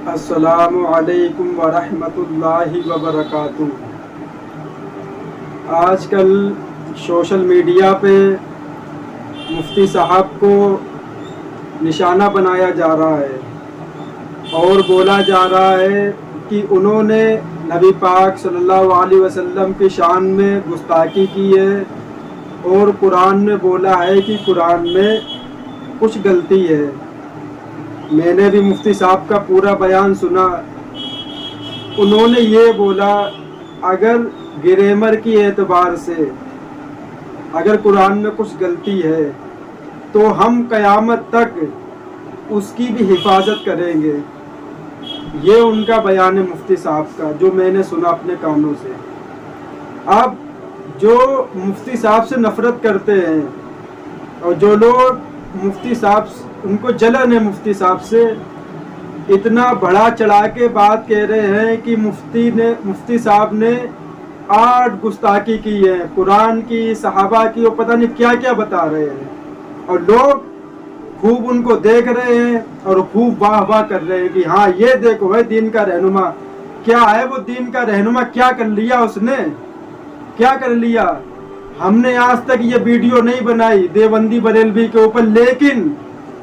السلام علیکم ورحمۃ اللہ وبرکاتہ۔ آج کل سوشل میڈیا پہ مفتی صاحب کو نشانہ بنایا جا رہا ہے اور بولا جا رہا ہے کہ انہوں نے نبی پاک صلی اللہ علیہ وسلم کی شان میں گستاخی کی ہے اور قرآن میں بولا ہے کہ قرآن میں کچھ غلطی ہے۔ میں نے بھی مفتی صاحب کا پورا بیان سنا۔ انہوں نے یہ بولا اگر گرامر کی اعتبار سے اگر قرآن میں کچھ غلطی ہے تو ہم قیامت تک اس کی بھی حفاظت کریں گے۔ یہ ان کا بیان ہے مفتی صاحب کا، جو میں نے سنا اپنے کانوں سے۔ اب جو مفتی صاحب سے نفرت کرتے ہیں اور جو لوگ مفتی صاحب ان کو جلن ہے مفتی صاحب سے، اتنا بڑا چڑھا کے بات کہہ رہے ہیں کہ مفتی صاحب نے 8 گستاخی کی ہے، قرآن کی، صحابہ کی، اور پتہ نہیں کیا کیا بتا رہے ہیں، اور لوگ خوب ان کو دیکھ رہے ہیں اور خوب واہ واہ کر رہے ہیں کہ ہاں یہ دیکھو ہے دین کا رہنما۔ کیا ہے وہ دین کا رہنما؟ کیا کر لیا اس نے؟ کیا کر لیا؟ ہم نے آج تک یہ ویڈیو نہیں بنائی دیوبندی بریلوی کے اوپر، لیکن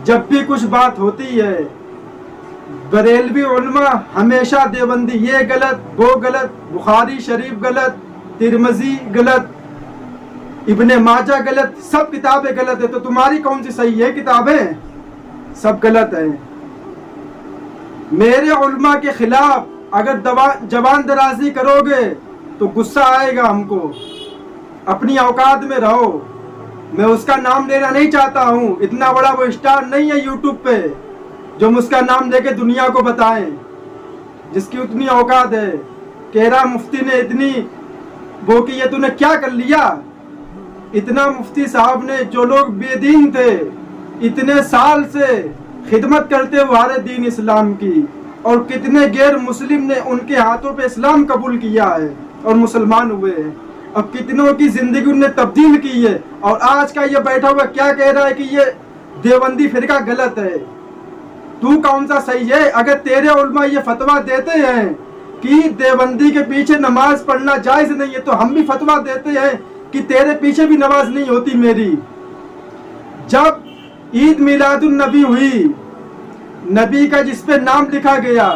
جب بھی کچھ بات ہوتی ہے بریلوی علماء ہمیشہ دیوبندی یہ غلط وہ غلط، بخاری شریف غلط، ترمذی غلط، ابن ماجہ غلط، سب کتابیں غلط ہے، تو تمہاری کون سی صحیح ہے؟ کتابیں سب غلط ہیں۔ میرے علماء کے خلاف اگر زبان درازی کرو گے تو غصہ آئے گا ہم کو۔ اپنی اوقات میں رہو۔ میں اس کا نام لینا نہیں چاہتا ہوں، اتنا بڑا وہ اسٹار نہیں ہے یوٹیوب پہ جو اس کا نام لے کے دنیا کو بتائیں، جس کی اتنی اوقات ہے۔ کہہ رہا مفتی نے اتنی وہ کی ہے، تو نے کیا کر لیا؟ اتنا مفتی صاحب نے، جو لوگ بے دین تھے اتنے سال سے خدمت کرتے ہوئے دین اسلام کی، اور کتنے غیر مسلم نے ان کے ہاتھوں پہ اسلام قبول کیا ہے اور مسلمان ہوئے ہیں، اور کتنوں کی زندگی انہوں نے تبدیل کی ہے، اور آج کا یہ بیٹھا ہوا کیا کہہ رہا ہے کہ یہ دیوبندی فرقہ غلط ہے۔ تو کون سا صحیح ہے؟ اگر تیرے علماء یہ فتویٰ دیتے ہیں کہ دیوبندی کے پیچھے نماز پڑھنا جائز نہیں ہے، تو ہم بھی فتویٰ دیتے ہیں کہ تیرے پیچھے بھی نماز نہیں ہوتی میری۔ جب عید میلاد النبی ہوئی، نبی کا جس پہ نام لکھا گیا،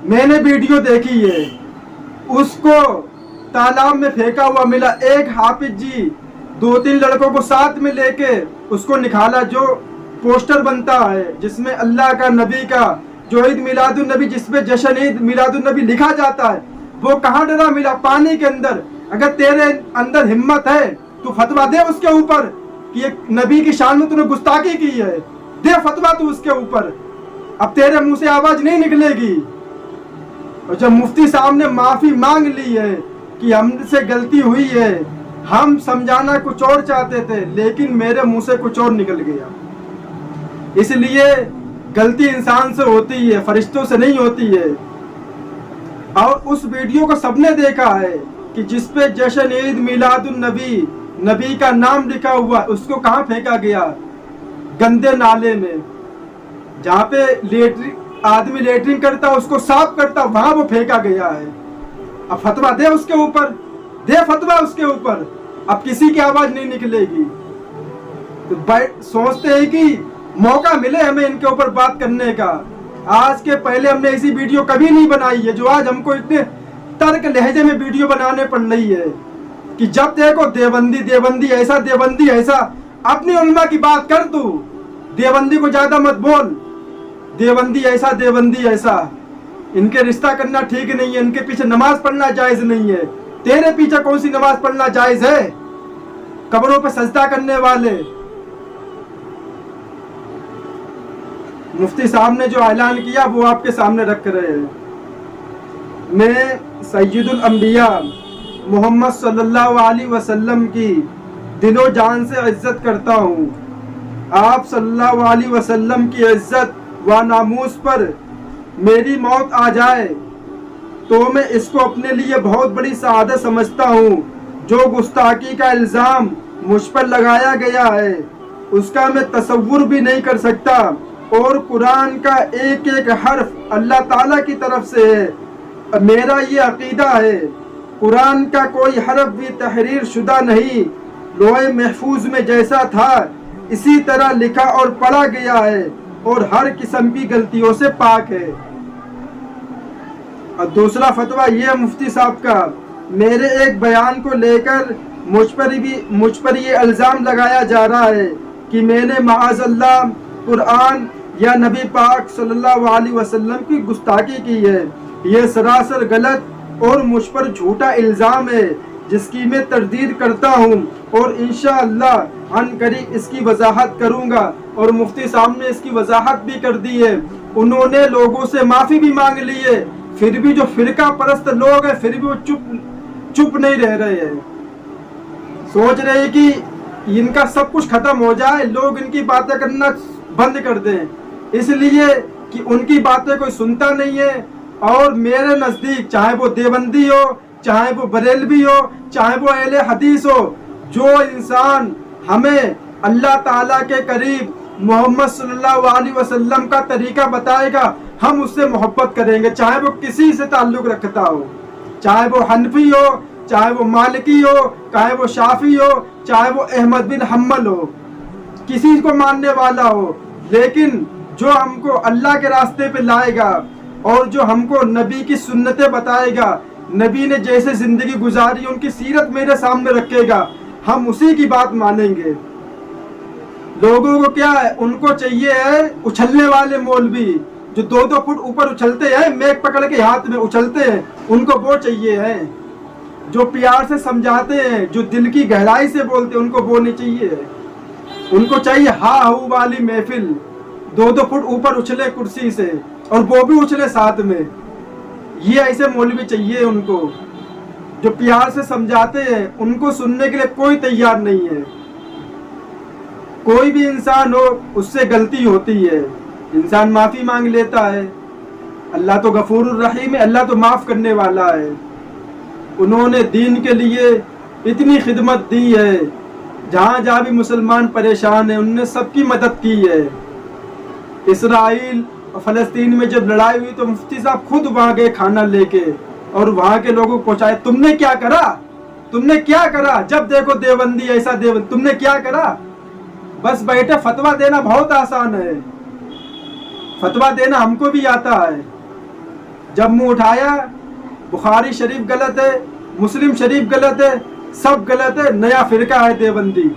میں نے ویڈیو دیکھی ہے، اس کو تالاب میں پھینکا ہوا ملا۔ ایک حافظ جی 2-3 لڑکوں کو ساتھ میں لے کے اس کو نکالا، جو پوسٹر بنتا ہے جس میں اللہ کا، نبی کا، جو عید میلاد النبی جس پہ جشن عید میلاد النبی لکھا جاتا ہے، وہ کہاں ڈرا ملا؟ پانی کے اندر۔ اگر تیرے اندر ہمت ہے تو فتویٰ دے اس کے اوپر کہ یہ نبی کی شان میں تو نے گستاخی کی ہے، دے فتویٰ تو اس کے اوپر۔ اب تیرے منہ سے آواز نہیں نکلے گی۔ اور جب مفتی صاحب نے معافی مانگ لی ہے کہ ہم سے غلطی ہوئی ہے، ہم سمجھانا کچھ اور چاہتے تھے لیکن میرے منہ سے کچھ اور نکل گیا۔ اس لیے غلطی انسان سے ہوتی ہے، فرشتوں سے نہیں ہوتی ہے۔ اور اس ویڈیو کو سب نے دیکھا ہے کہ جس پہ جشن عید میلاد النبی، نبی کا نام لکھا ہوا، اس کو کہاں پھینکا گیا؟ گندے نالے میں، جہاں پہ آدمی لیٹرنگ کرتا اس کو صاف کرتا، وہاں وہ پھینکا گیا ہے۔ اب فتویٰ دے اس کے اوپر، دے فتویٰ اس کے اوپر۔ اب کسی کی آواز نہیں نکلے گی۔ تو سوچتے ہیں کہ موقع ملے ہمیں ان کے اوپر بات کرنے کا۔ آج کے پہلے ہم نے ایسی ویڈیو کبھی نہیں بنائی ہے جو آج ہم کو اتنے ترک لہجے میں ویڈیو بنانے پڑ رہی ہے کہ جب دیکھو دیوبندی دیوبندی ایسا، دیوبندی ایسا۔ اپنی علماء کی بات کر، تو دیوبندی کو زیادہ مت بول۔ دیوبندی ایسا، دیوبندی ایسا، ان کے رشتہ کرنا ٹھیک نہیں ہے، ان کے پیچھے نماز پڑھنا جائز نہیں ہے۔ تیرے پیچھے کون سی نماز پڑھنا جائز ہے؟ قبروں پہ سجدہ کرنے والے۔ مفتی صاحب نے جو اعلان کیا وہ آپ کے سامنے رکھ رہے ہیں۔ میں سید الانبیاء محمد صلی اللہ علیہ وسلم کی دل و جان سے عزت کرتا ہوں۔ آپ صلی اللہ علیہ وسلم کی عزت و ناموس پر میری موت آ جائے تو میں اس کو اپنے لیے بہت بڑی سعادت سمجھتا ہوں۔ جو گستاخی کا الزام مجھ پر لگایا گیا ہے اس کا میں تصور بھی نہیں کر سکتا اور قرآن کا ایک ایک حرف اللہ تعالیٰ کی طرف سے ہے۔ میرا یہ عقیدہ ہے، قرآن کا کوئی حرف بھی تحریر شدہ نہیں، لوح محفوظ میں جیسا تھا اسی طرح لکھا اور پڑھا گیا ہے، اور ہر قسم کی غلطیوں سے پاک ہے۔ اور دوسرا فتویٰ یہ ہے مفتی صاحب کا، میرے ایک بیان کو لے کر مجھ پر یہ الزام لگایا جا رہا ہے کہ میں نے معاذ اللہ قرآن یا نبی پاک صلی اللہ علیہ وسلم کی گستاخی کی ہے۔ یہ سراسر غلط اور مجھ پر جھوٹا الزام ہے جس کی میں تردید کرتا ہوں، اور انشاءاللہ عن قریب اس کی وضاحت کروں گا۔ اور مفتی صاحب نے اس کی وضاحت بھی کر دی ہے، انہوں نے لوگوں سے معافی بھی مانگ لی ہے، پھر بھی جو فرقہ پرست لوگ ہیں پھر بھی وہ چپ نہیں رہ رہے ہیں، سوچ رہے ہیں کہ ان کا سب کچھ ختم ہو جائے، لوگ ان کی باتیں کرنا بند کر دیں، اس لیے کہ ان کی باتیں کوئی سنتا نہیں ہے۔ اور میرے نزدیک چاہے وہ دیوبندی ہو، چاہے وہ بریلوی ہو، چاہے وہ اہل حدیث ہو، جو انسان ہمیں اللہ تعالیٰ کے قریب محمد صلی اللہ علیہ وسلم کا طریقہ بتائے گا ہم اس سے محبت کریں گے، چاہے وہ کسی سے تعلق رکھتا ہو، چاہے وہ حنفی ہو، چاہے وہ مالکی ہو، چاہے وہ شافعی ہو، چاہے وہ احمد بن حنبل ہو، کسی کو ماننے والا ہو، لیکن جو ہم کو اللہ کے راستے پہ لائے گا اور جو ہم کو نبی کی سنتیں بتائے گا، نبی نے جیسے زندگی گزاری ان کی سیرت میرے سامنے رکھے گا، ہم اسی کی بات مانیں گے۔ لوگوں کو کیا ہے، ان کو چاہیے ہے اچھلنے والے مولوی جو 2-2 فٹ اوپر اچھلتے ہیں، میک پکڑ کے ہاتھ میں اچھلتے ہیں، ان کو وہ چاہیے ہے، جو پیار سے سمجھاتے ہیں، جو دل کی گہرائی سے بولتے ہیں، ان کو وہ نہیں چاہیے۔ ان کو چاہیے ہا ہو والی محفل، 2-2 فٹ اوپر اچھلے کرسی سے، اور وہ بھی اچھلے ساتھ میں، یہ ایسے مولوی چاہیے ان کو جو پیار سے سمجھاتے ہیں، ان کو سننے کے لیے کوئی تیار نہیں ہے۔ کوئی بھی انسان ہو اس سے غلطی ہوتی ہے، انسان معافی مانگ لیتا ہے، اللہ تو غفور الرحیم ہے، اللہ تو معاف کرنے والا ہے۔ انہوں نے دین کے لیے اتنی خدمت دی ہے، جہاں جہاں بھی مسلمان پریشان ہیں انہوں نے سب کی مدد کی ہے۔ اسرائیل اور فلسطین میں جب لڑائی ہوئی تو مفتی صاحب خود وہاں گئے کھانا لے کے، اور وہاں کے لوگوں کو پہنچائے۔ تم نے کیا کرا؟ تم نے کیا کرا؟ جب دیکھو دیوبندی ایسا دیوبند، تم نے کیا کرا؟ بس بیٹھے فتویٰ دینا بہت آسان ہے، فتویٰ دینا ہم کو بھی آتا ہے۔ جب منہ اٹھایا بخاری شریف غلط ہے، مسلم شریف غلط ہے، سب غلط ہے، نیا فرقہ ہے دیوبندی۔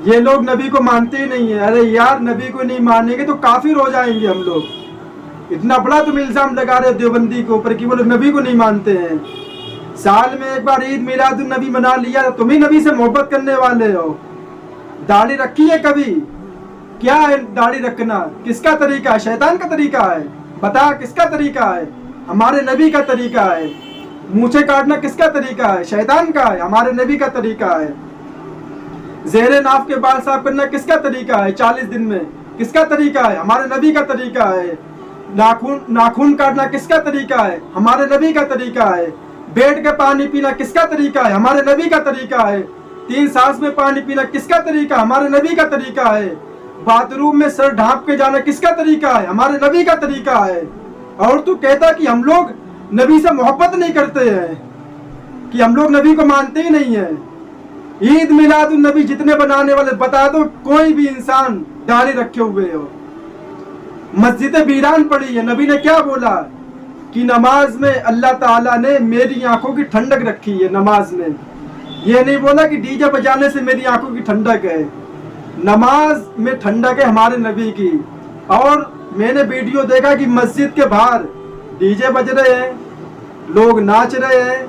یہ لوگ نبی کو مانتے ہی نہیں ہیں۔ ارے یار، نبی کو نہیں مانیں گے تو کافر ہو جائیں گے ہم لوگ۔ اتنا بڑا تم الزام لگا رہے ہو دیوبندی کے اوپر کہ وہ لوگ نبی کو نہیں مانتے ہیں۔ سال میں ایک بار عید میلاد النبی منا لیا، تم ہی نبی سے محبت کرنے والے ہو۔ داڑھی رکھی ہے کبھی؟ کیا ہے داڑھی رکھنا؟ کس کا طریقہ ہے؟ شیطان کا طریقہ ہے؟ بتا کس کا طریقہ ہے؟ ہمارے نبی کا طریقہ ہے۔ مونچھیں کاٹنا کس کا طریقہ ہے؟ شیطان کا ہے، ہمارے نبی کا طریقہ ہے۔ زیر ناف کے بال صاف کرنا کس کا طریقہ ہے 40 دن میں؟ کس کا طریقہ ہے؟ ہمارے نبی کا طریقہ ہے۔ ناخن کاٹنا کس کا طریقہ ہے؟ ہمارے نبی کا طریقہ ہے۔ بیٹھ کے پانی پینا کس کا طریقہ ہے؟ ہمارے نبی کا طریقہ ہے۔ 3 سانس میں پانی پینا کس کا طریقہ ہے؟ ہمارے نبی کا طریقہ ہے۔ باتھ روم میں سر ڈھانپ کے جانا کس کا طریقہ ہے؟ ہمارے نبی کا طریقہ ہے۔ اور تو کہتا کہ ہم لوگ نبی سے محبت نہیں کرتے ہیں، کہ ہم لوگ نبی کو مانتے ہی نہیں ہیں۔ عید میلاد النبی جتنے بنانے والے بتا دو کوئی بھی انسان داڑھی رکھے ہوئے ہو۔ مسجدیں ویران پڑی ہے، نبی نے کیا بولا کہ نماز میں اللہ تعالیٰ نے میری آنکھوں کی ٹھنڈک رکھی ہے۔ نماز میں یہ نہیں بولا کہ ڈی جے بجانے سے میری آنکھوں کی ٹھنڈک ہے، نماز میں ٹھنڈک ہے ہمارے نبی کی۔ اور میں نے ویڈیو دیکھا کہ مسجد کے باہر ڈی جے بج رہے ہیں، لوگ ناچ رہے ہیں،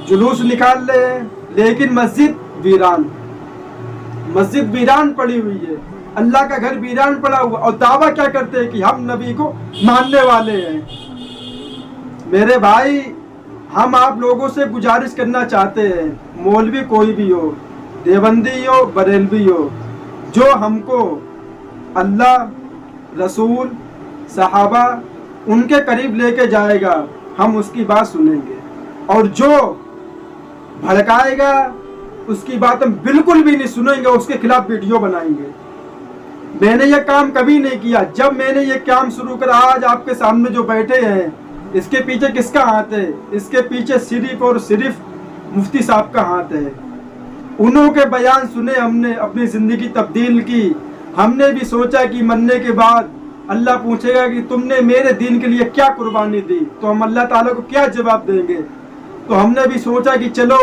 جلوس نکال رہے ہیں، لیکن مسجد ویران پڑی ہوئی ہے، اللہ کا گھر ویران پڑا ہوا، اور دعویٰ کیا کرتے ہیں کہ ہم نبی کو ماننے والے ہیں۔ میرے بھائی، ہم آپ لوگوں سے گزارش کرنا چاہتے ہیں، مولوی کوئی بھی ہو، دیوبندی ہو، بریلوی ہو، جو ہم کو اللہ، رسول، صحابہ ان کے قریب لے کے جائے گا ہم اس کی بات سنیں گے، اور جو بھڑکائے گا اس کی بات ہم بالکل بھی نہیں سنیں گے، اس کے خلاف ویڈیو بنائیں گے۔ میں نے یہ کام کبھی نہیں کیا. جب میں نے یہ کام شروع کرا, آج آپ کے سامنے جو بیٹھے ہیں, اس کے پیچھے کس کا ہاتھ ہے؟ اس کے پیچھے صرف اور صرف مفتی صاحب کا ہاتھ ہے. انہوں کے بیان سنے, ہم نے اپنی زندگی تبدیل کی. ہم نے بھی سوچا کہ مرنے کے بعد اللہ پوچھے گا کہ تم نے میرے دین کے لیے کیا قربانی دی, تو ہم اللہ تعالیٰ کو کیا جواب دیں گے. تو ہم نے بھی سوچا کہ چلو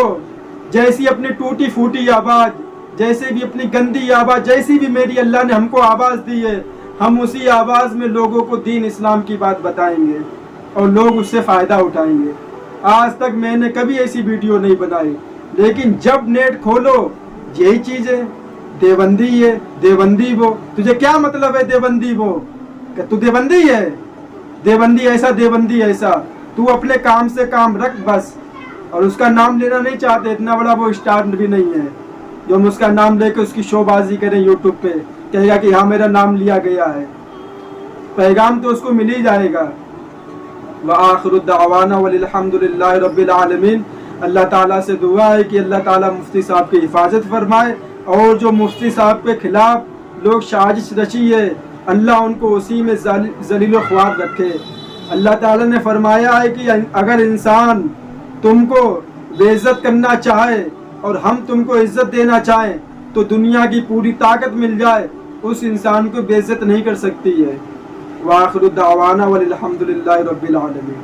جیسی اپنی ٹوٹی پھوٹی آواز, جیسے بھی اپنی گندی آواز, جیسی بھی میری اللہ نے ہم کو آواز دی ہے, ہم اسی آواز میں لوگوں کو دین اسلام کی بات بتائیں گے اور لوگ اس سے فائدہ اٹھائیں گے. آج تک میں نے کبھی ایسی ویڈیو نہیں بنائی, لیکن جب نیٹ کھولو یہی چیز ہے. دیوبندی ہے, دیوبندی وہ. تجھے کیا مطلب ہے دیوبندی وہ, کہ تو دیوبندی ہے؟ دیوبندی ایسا, دیوبندی ایسا. تو اپنے کام سے کام رکھ بس. اور اس کا نام لینا نہیں چاہتے, اتنا بڑا وہ اسٹار بھی نہیں ہے جو ہم اس کا نام لے کے اس کی شو بازی کریں یوٹیوب پہ, کہے گا کہ ہاں میرا نام لیا گیا ہے. پیغام تو اس کو مل ہی جائے گا. وآخر الدعوانا والحمد للہ رب العالمین. اللہ تعالیٰ سے دعا ہے کہ اللہ تعالیٰ مفتی صاحب کی حفاظت فرمائے, اور جو مفتی صاحب کے خلاف لوگ سازش رچی ہے, اللہ ان کو اسی میں ذلیل و خوار رکھے. اللہ تعالیٰ نے فرمایا ہے کہ اگر انسان تم کو بے عزت کرنا چاہے اور ہم تم کو عزت دینا چاہیں تو دنیا کی پوری طاقت مل جائے, اس انسان کو بے عزت نہیں کر سکتی ہے. وآخر الدعوانا والحمد للہ رب العالمین.